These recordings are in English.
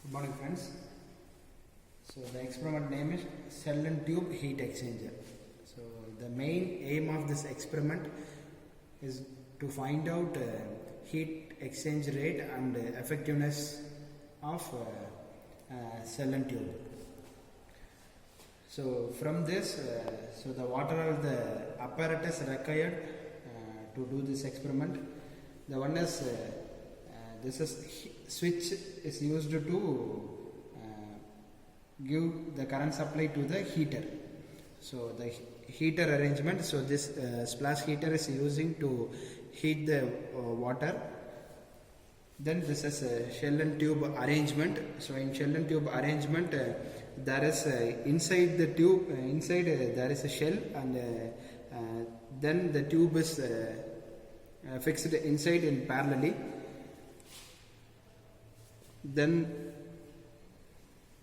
Good morning, friends. So the experiment name is cell and tube heat exchanger. So the main aim of this experiment is to find out heat exchange rate and effectiveness of cell and tube. So from this, so the what are the apparatus required to do this experiment? The one is this is switch is used to give the current supply to the heater. So the heater arrangement, so this splash heater is using to heat the water. Then this is a shell and tube arrangement. So in shell and tube arrangement, there is inside the tube, there is a shell, and then the tube is fixed inside in parallelly. Then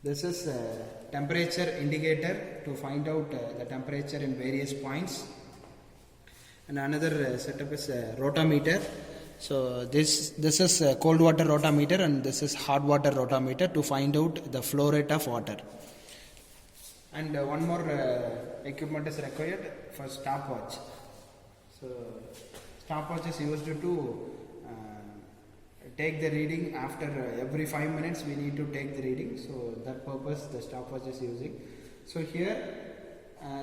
this is a temperature indicator to find out the temperature in various points. And another setup is a rotameter. So this is a cold water rotameter, and this is hot water rotameter to find out the flow rate of water. And one more equipment is required for stopwatch. So stopwatch is used to take the reading after every 5 minutes. We need to take the reading, so that purpose the stopwatch is using. So here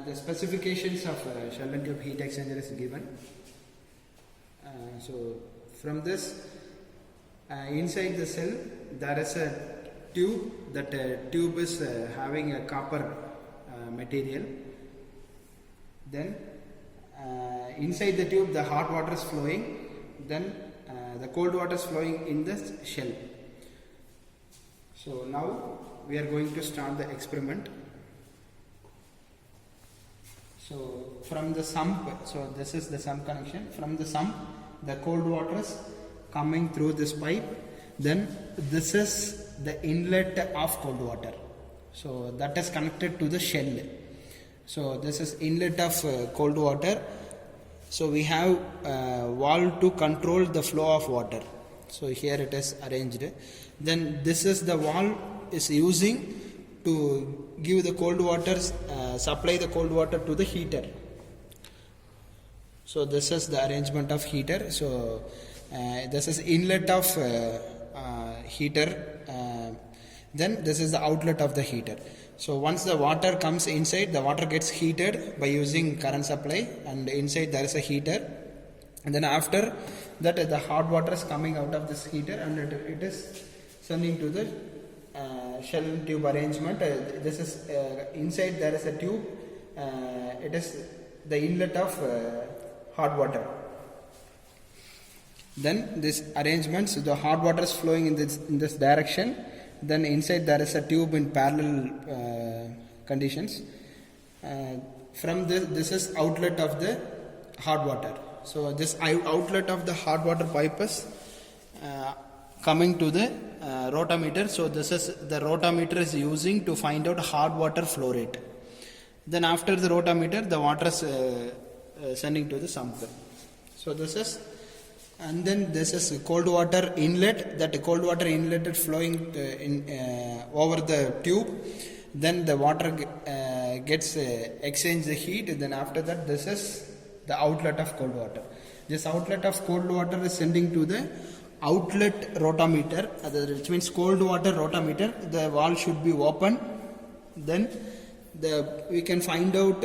the specifications of shell and tube heat exchanger is given. So from this, inside the cell there is a tube. That tube is having a copper material. Then inside the tube the hot water is flowing, then the cold water is flowing in the shell. So now we are going to start the experiment. So from the sump, so this is the sump connection. From the sump, the cold water is coming through this pipe. Then this is the inlet of cold water. So that is connected to the shell. So this is inlet of cold water. So we have a valve to control the flow of water. So here it is arranged. Then this is the valve is using to give the cold water, supply the cold water to the heater. So this is the arrangement of heater. So this is inlet of heater. Then this is the outlet of the heater. So once the water comes inside, the water gets heated by using current supply, and inside there is a heater. And then after that, the hot water is coming out of this heater, and it is sending to the shell and tube arrangement. This is inside there is a tube. It is the inlet of hot water. Then this arrangement, so the hot water is flowing in this direction. Then inside there is a tube in parallel conditions. From this is outlet of the hot water. So this outlet of the hot water pipe is coming to the rotameter. So this is the rotameter is using to find out hot water flow rate. Then after the rotameter, the water is sending to the sump. So this is, and then this is cold water inlet. That cold water inlet is flowing over the tube. Then the water gets exchange the heat. Then after that, this is the outlet of cold water. This outlet of cold water is sending to the outlet rotameter, which means cold water rotameter. The valve should be open. Then we can find out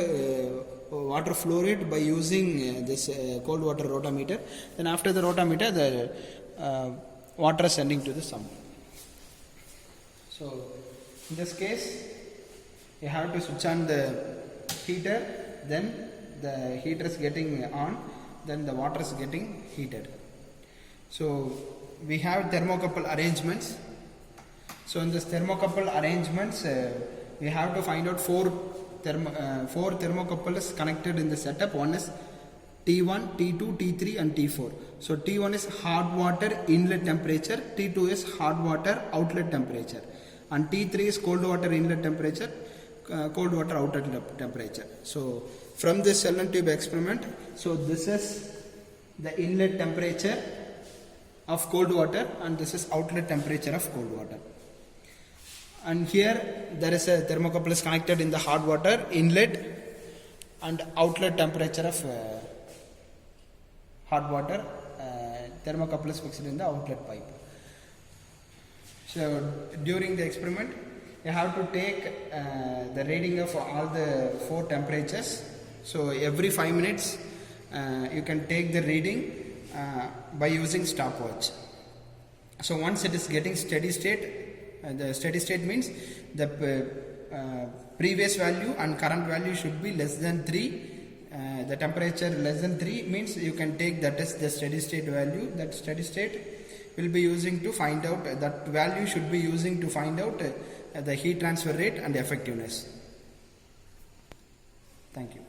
water flow rate by using this cold water rotameter. Then after the rotameter, the water is sending to the sump. So in this case, you have to switch on the heater. Then the heater is getting on. Then the water is getting heated. So we have thermocouple arrangements. So in this thermocouple arrangements, we have to find out four thermocouples connected in the setup. One is T1, T2, T3 and T4. So T1 is hot water inlet temperature, T2 is hot water outlet temperature, and T3 is cold water inlet temperature, cold water outlet temperature. So from this cell and tube experiment, so this is the inlet temperature of cold water, and this is outlet temperature of cold water. And here there is a thermocouple connected in the hot water inlet and outlet temperature of hot water. Thermocouple is fixed in the outlet pipe. So during the experiment, you have to take the reading of all the 4 temperatures. So every 5 minutes you can take the reading by using stopwatch. So once it is getting steady state, the steady state means the previous value and current value should be less than 3. The temperature less than 3 means you can take that as the steady state value. That steady state will be using to find out, that value should be using to find out the heat transfer rate and effectiveness. Thank you.